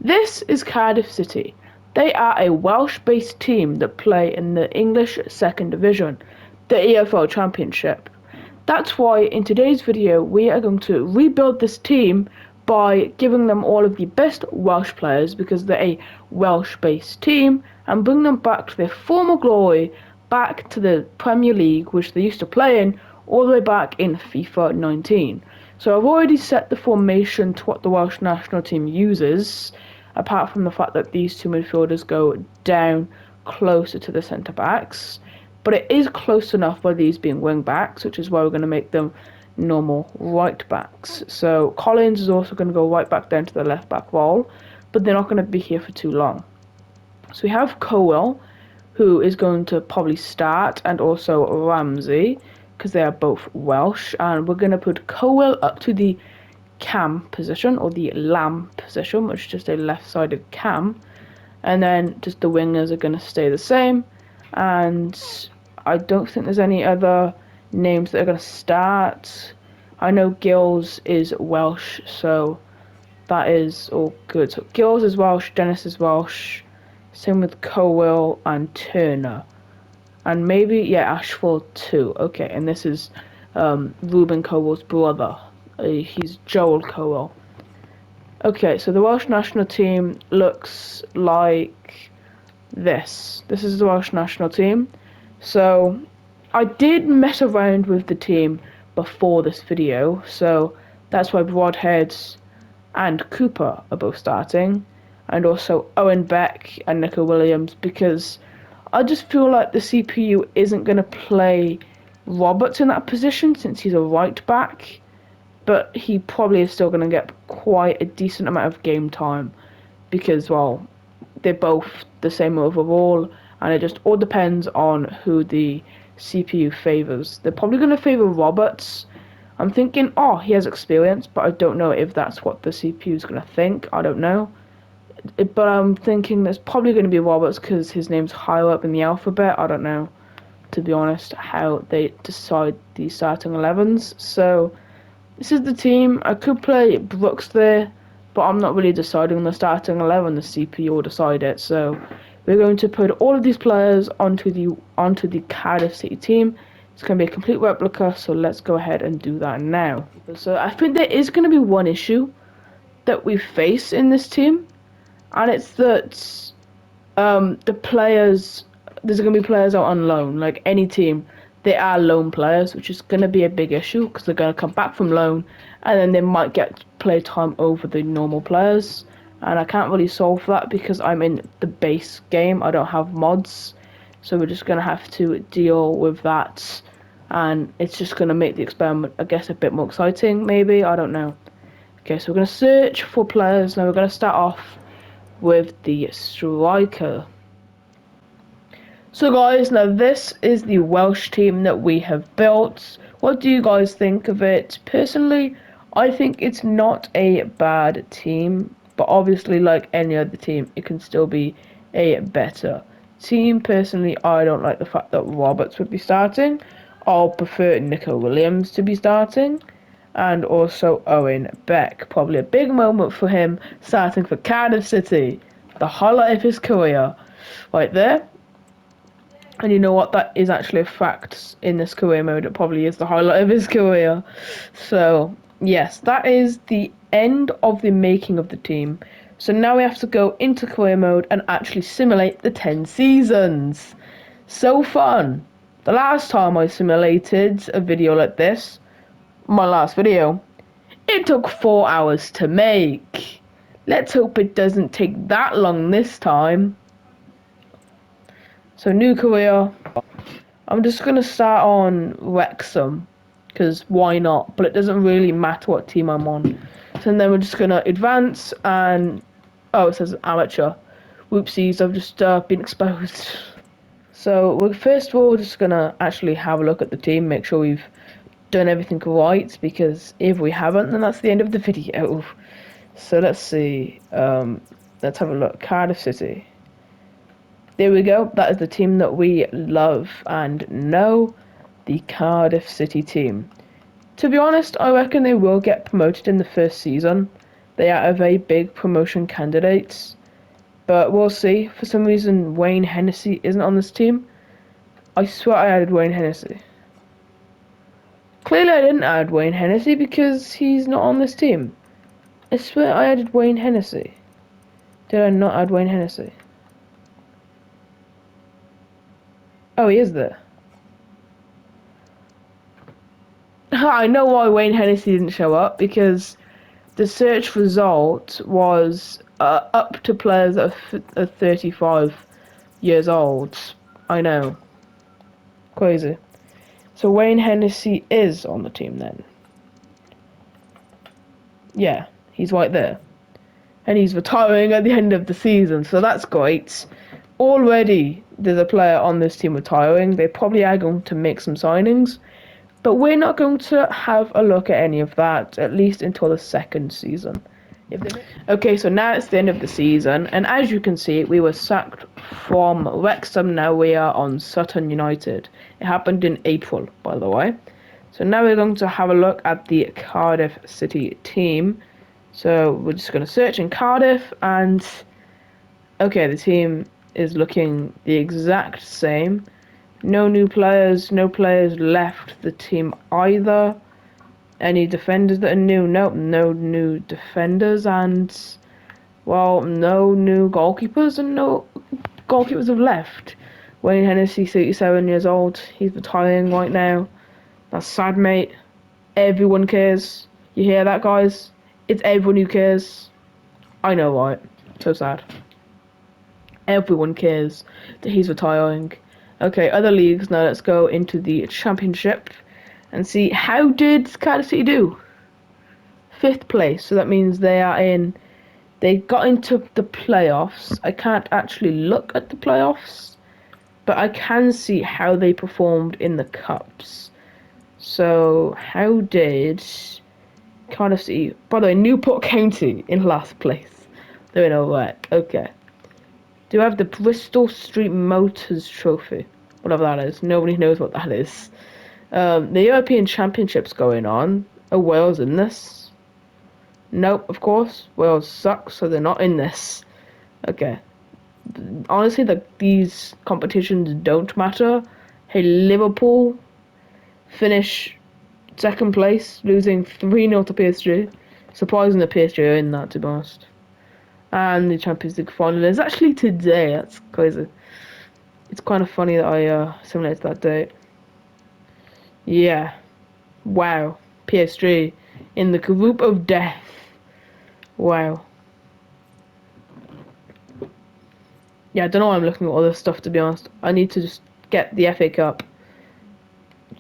This is Cardiff City. They are a Welsh-based team that play in the English Second Division, the EFL Championship. That's why in today's video we are going to rebuild this team by giving them all of the best Welsh players because they're a Welsh-based team and bring them back to their former glory, back to the Premier League which they used to play in all the way back in FIFA 19. So I've already set the formation to what the Welsh national team uses, apart from the fact that these two midfielders go down closer to the centre backs. But it is close enough by these being wing backs, which is why we're going to make them normal right backs. So Collins is also going to go right back down to the left back role, but they're not going to be here for too long. So we have Cowell, who is going to probably start, and also Ramsey, because they are both Welsh, and we're going to put Cowell up to the cam position, or the lamb position, which is just a left-sided cam, and then just the wingers are going to stay the same, and I don't think there's any other names that are going to start. I know Gills is Welsh, so that is all good. So Gills is Welsh, Dennis is Welsh, same with Cowell and Turner. And maybe, yeah, Ashford too. Okay, and this is Ruben Cowell's brother. He's Joel Cowell. Okay, so the Welsh national team looks like this. This is the Welsh national team. So I did mess around with the team before this video, so that's why Broadheads and Cooper are both starting, and also Owen Beck and Nico Williams, because I just feel like the CPU isn't going to play Roberts in that position since he's a right back, but he probably is still going to get quite a decent amount of game time because, well, they're both the same overall, and it just all depends on who the CPU favours. They're probably going to favour Roberts. I'm thinking, oh, he has experience, but I don't know if that's what the CPU is going to think. I don't know. But I'm thinking there's probably going to be Roberts because his name's higher up in the alphabet. I don't know, to be honest, how they decide the starting 11s. So this is the team. I could play Brooks there, but I'm not really deciding on the starting 11. The CPU will decide it. So we're going to put all of these players onto the Cardiff City team. It's going to be a complete replica, so let's go ahead and do that now. So I think there is going to be one issue that we face in this team, and it's that the players, there's going to be players out on loan. Like any team, they are loan players, which is going to be a big issue because they're going to come back from loan and then they might get play time over the normal players. And I can't really solve that because I'm in the base game. I don't have mods. So we're just going to have to deal with that. And it's just going to make the experiment, I guess, a bit more exciting, maybe. I don't know. Okay, so we're going to search for players. Now we're going to start off with the striker. So guys, now this is the Welsh team that we have built. What do you guys think of it? Personally, I think it's not a bad team, but obviously like any other team, it can still be a better team. Personally, I don't like the fact that Roberts would be starting. I'll prefer Nico Williams to be starting, and also Owen Beck. Probably a big moment for him starting for Cardiff City. The highlight of his career right there. And you know what, that is actually a fact in this career mode. It probably is the highlight of his career. So yes, that is the end of the making of the team. So now we have to go into career mode and actually simulate the 10 seasons. So fun. The last time I simulated a video like this, my last video, it took 4 hours to make. Let's hope it doesn't take that long this time. So new career. I'm just going to start on Wrexham, because why not? But it doesn't really matter what team I'm on. So then we're just going to advance and... oh, it says amateur. Whoopsies, I've just been exposed. So we're first of all just going to actually have a look at the team, make sure we've done everything right, because if we haven't, then that's the end of the video. So let's see. Let's have a look. Cardiff City. There we go. That is the team that we love and know, the Cardiff City team. To be honest, I reckon they will get promoted in the first season. They are a very big promotion candidates. But we'll see. For some reason, Wayne Hennessy isn't on this team. I swear I added Wayne Hennessy. Clearly I didn't add Wayne Hennessy because he's not on this team. I swear I added Wayne Hennessy. Did I not add Wayne Hennessy? Oh, he is there. I know why Wayne Hennessy didn't show up, because the search result was up to players that are 35 years old. I know. Crazy. So Wayne Hennessy is on the team then. Yeah, he's right there. And he's retiring at the end of the season, so that's great. Already there's a player on this team retiring. They probably are going to make some signings, but we're not going to have a look at any of that, at least until the second season. Okay, so now it's the end of the season, and as you can see, we were sacked from Wrexham. Now we are on Sutton United. It happened in April, by the way. So now we're going to have a look at the Cardiff City team. So we're just going to search in Cardiff, and okay, the team is looking the exact same. No new players, no players left the team either. Any defenders that are new? Nope, no new defenders, and well, no new goalkeepers, and no goalkeepers have left. Wayne Hennessy, 37 years old, he's retiring right now. That's sad, mate. Everyone cares. You hear that, guys? It's everyone who cares. I know, right? So sad. Everyone cares that he's retiring. Okay, other leagues. Now let's go into the Championship and see how did Cardiff City do. 5th place, so that means they got into the playoffs. I can't actually look at the playoffs, but I can see how they performed in the cups. So how did Cardiff City? By the way, Newport County in last place. They're in alright. Okay. Do I have the Bristol Street Motors Trophy? Whatever that is. Nobody knows what that is. The European Championship's going on. Are Wales in this? Nope, of course. Wales sucks, so they're not in this. Okay. Honestly, these competitions don't matter. Hey, Liverpool finish 2nd place, losing 3-0 to PSG. Surprising that PSG are in that, to be honest. And the Champions League final is actually today. That's crazy. It's kind of funny that I simulated that date. Yeah. Wow. PSG in the group of death. Wow. Yeah, I don't know why I'm looking at all this stuff, to be honest. I need to just get the FA Cup.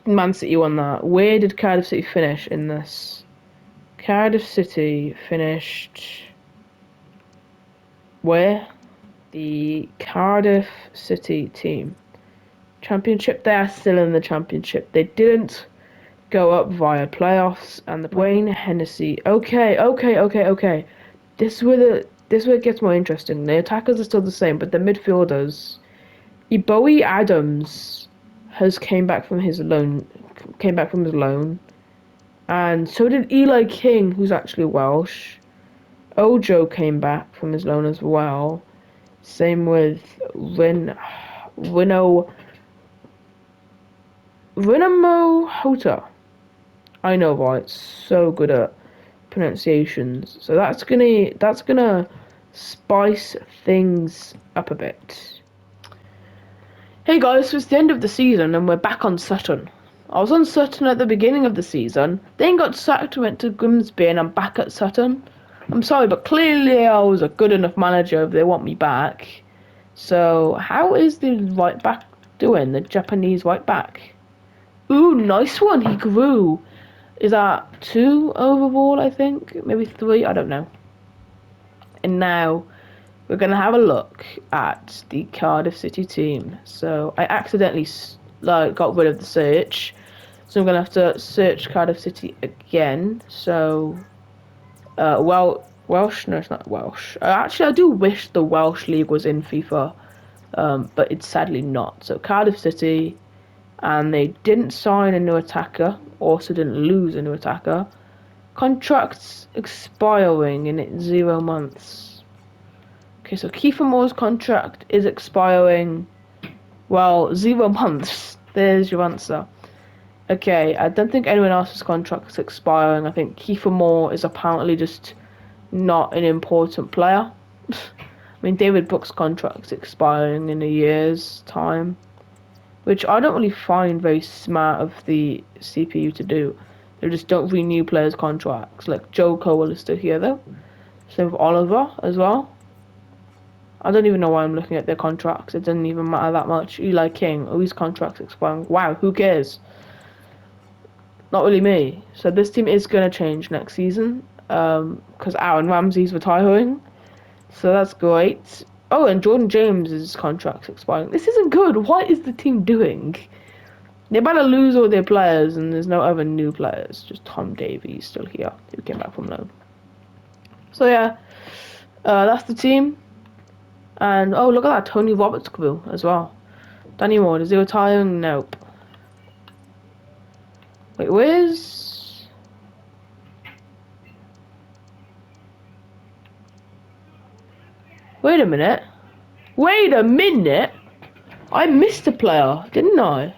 Man City won that. Where did Cardiff City finish in this? Cardiff City finished... Where? The Cardiff City team. Championship, they are still in the Championship. They didn't go up via playoffs, and the Wayne Hennessy. Okay. This is where it gets more interesting. The attackers are still the same, but the midfielders. Eboe Adams has came back from his loan, and so did Eli King, who's actually Welsh. Ojo came back from his loan as well. Same with Rino Hota. I know, right? So good at pronunciations. So that's gonna spice things up a bit. Hey guys, so it's the end of the season and we're back on Sutton. I was on Sutton at the beginning of the season, then got sacked, went to Grimsby, and I'm back at Sutton. I'm sorry, but clearly I was a good enough manager if they want me back. So, how is the right back doing? The Japanese right back? Ooh, nice one, he grew. Is that 2 overall, I think? Maybe 3, I don't know. And now, we're going to have a look at the Cardiff City team. So, I accidentally got rid of the search. So I'm going to have to search Cardiff City again. So, Welsh? No, it's not Welsh. Actually, I do wish the Welsh League was in FIFA, but it's sadly not. So Cardiff City, and they didn't sign a new attacker, also didn't lose a new attacker. Contracts expiring in 0 months. Okay, so Kiefer Moore's contract is expiring, well, 0 months. There's your answer. Okay, I don't think anyone else's contract is expiring. I think Kiefer Moore is apparently just not an important player. I mean, David Brooks' contract's expiring in a year's time, which I don't really find very smart of the CPU to do. They just don't renew players' contracts. Like, Joe Cole is still here, though. Same with Oliver as well. I don't even know why I'm looking at their contracts. It doesn't even matter that much. Eli King, oh, his contract's expiring. Wow, who cares? Not really me. So this team is going to change next season. Because Aaron Ramsey's retiring. So that's great. Oh, and Jordan James' contract's expiring. This isn't good. What is the team doing? They're about to lose all their players, and there's no other new players. Just Tom Davies still here, who came back from loan. So yeah, that's the team. And oh, look at that, Tony Roberts crew as well. Danny Ward, is he retiring? Nope. Wait, where's... Wait a minute. Wait a minute! I missed a player, didn't I?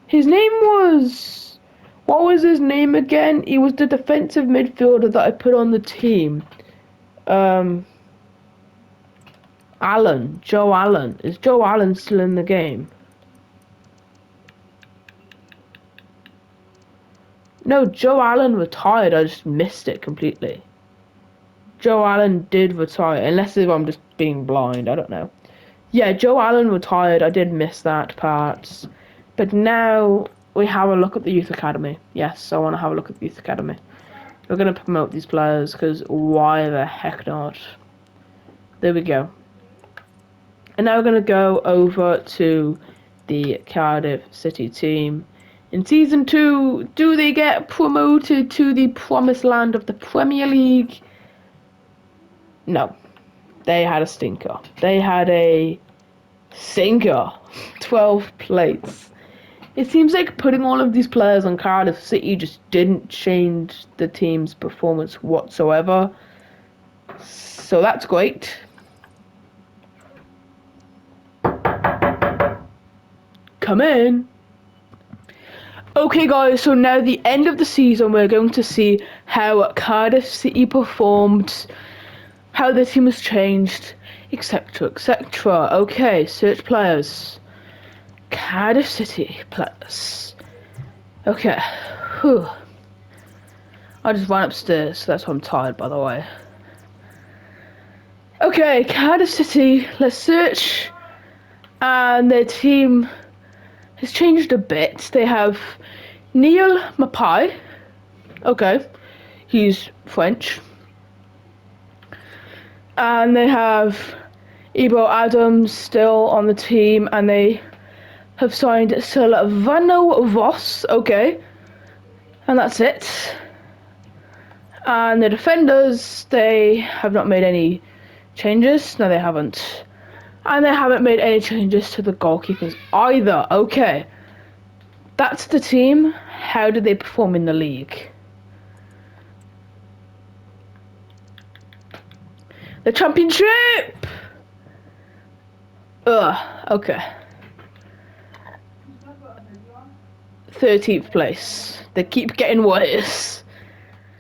His name was... What was his name again? He was the defensive midfielder that I put on the team. Allen. Joe Allen. Is Joe Allen still in the game? No, Joe Allen retired. I just missed it completely. Joe Allen did retire. Unless I'm just being blind. I don't know. Yeah, Joe Allen retired. I did miss that part. But now we have a look at the Youth Academy. Yes, I want to have a look at the Youth Academy. We're going to promote these players because why the heck not? There we go. And now we're going to go over to the Cardiff City team. In Season 2, do they get promoted to the promised land of the Premier League? No. They had a stinker. They had a sinker. 12 plates. It seems like putting all of these players on Cardiff City just didn't change the team's performance whatsoever. So that's great. Come in. Okay guys, so now the end of the season, we're going to see how Cardiff City performed, how the team has changed, etc, etc. Okay, search players. Cardiff City players. Okay. Whew. I just ran upstairs, so that's why I'm tired, by the way. Okay, Cardiff City, let's search. And their team has changed a bit. They have Neil Mapai. Okay, he's French. And they have Ebro Adams still on the team, and they have signed Silvano Voss. Okay, and that's it. And the defenders, they have not made any changes. No, they haven't. And they haven't made any changes to the goalkeepers either. Okay. That's the team. How did they perform in the league? The championship! Okay. 13th place. They keep getting worse.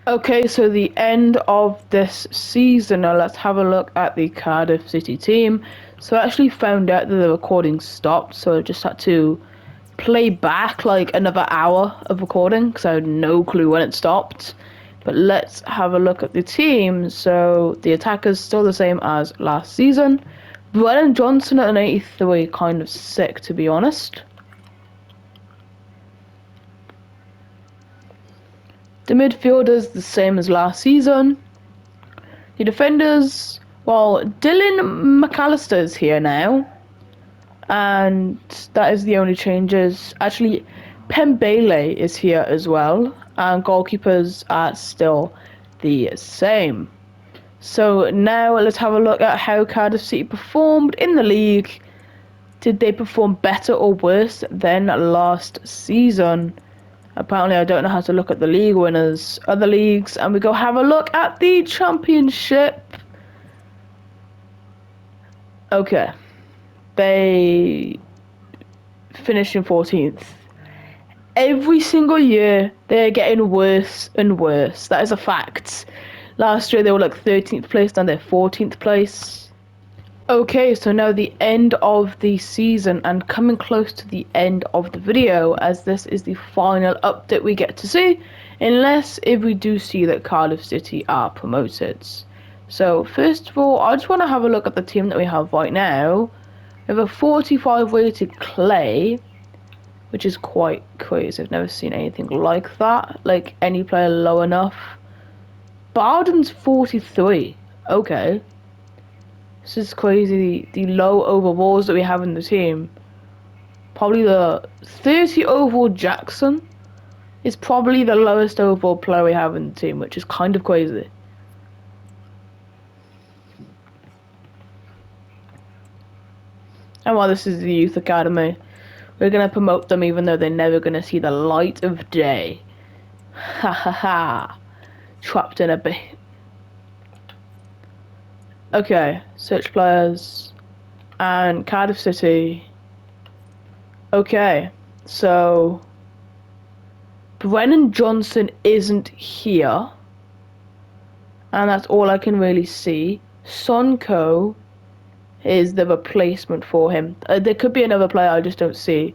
Okay, so the end of this season. Now let's have a look at the Cardiff City team. So I actually found out that the recording stopped, so I just had to play back like another hour of recording because I had no clue when it stopped. But let's have a look at the team. So the attackers still the same as last season. Brennan Johnson at an 83, kind of sick to be honest. The midfielders the same as last season. The defenders, well, Dylan McAllister is here now, and that is the only changes. Actually, Pembele is here as well, and goalkeepers are still the same. So now let's have a look at how Cardiff City performed in the league. Did they perform better or worse than last season? Apparently I don't know how to look at the league winners, other leagues, and we go have a look at the championship. Okay. They finished in 14th. Every single year, they're getting worse and worse. That is a fact. Last year, they were like 13th place, now they're 14th place. Okay, so now the end of the season and coming close to the end of the video, as this is the final update we get to see, unless if we do see that Cardiff City are promoted. So first of all, I just want to have a look at the team that we have right now. We have a 45 rated Clay, which is quite crazy. I've never seen anything like that, like any player low enough. Barden's 43, okay. This is crazy, the low overalls that we have in the team. Probably the 30 overall Jackson is probably the lowest overall player we have in the team, which is kind of crazy. And while this is the youth academy, we're going to promote them even though they're never going to see the light of day. Ha ha ha. Trapped in a bit. Okay, search players and Cardiff City. Okay, so Brennan Johnson isn't here, and that's all I can really see. Sonko is the replacement for him. There could be another player I just don't see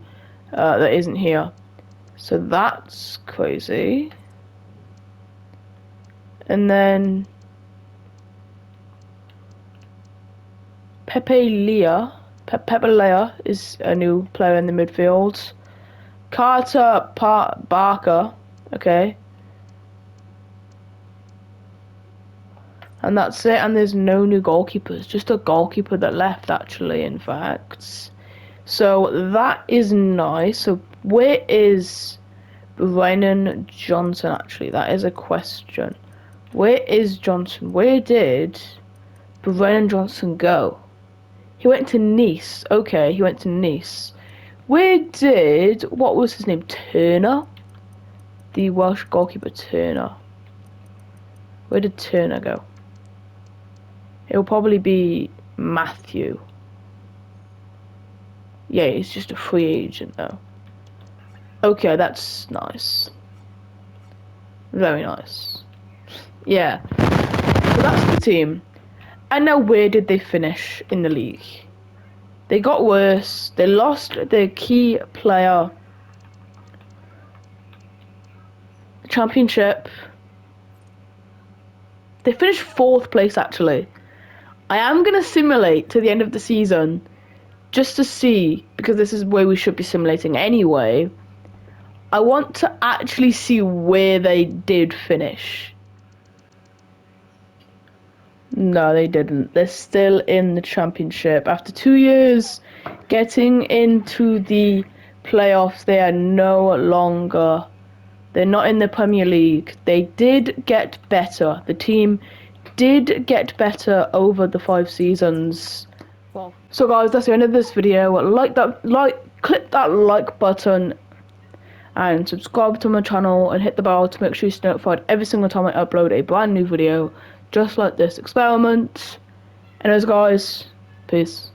that isn't here, so that's crazy. And then Pepe Lea is a new player in the midfield. Carter Barker, okay. And that's it, and there's no new goalkeepers, just a goalkeeper that left actually, in fact. So that is nice. So where is Brennan Johnson actually? That is a question. Where is Johnson? Where did Brennan Johnson go? He went to Nice. Okay, he went to Nice. Where did, what was his name? Turner? The Welsh goalkeeper Turner. Where did Turner go? It'll probably be Matthew. Yeah, he's just a free agent though. Okay, that's nice. Very nice. Yeah. So that's the team. And now where did they finish in the league? They got worse. They lost their key player. Championship. They finished 4th place actually. I am going to simulate to the end of the season just to see, because this is where we should be simulating anyway. I want to actually see where they did finish. No, they didn't. They're still in the championship. After 2 years getting into the playoffs, they are no longer... They're not in the Premier League. They did get better. The team did get better over the 5 seasons. Well, so guys, that's the end of this video. Click that like button and subscribe to my channel and hit the bell to make sure you're notified every single time I upload a brand new video just like this experiment. Anyways guys, peace.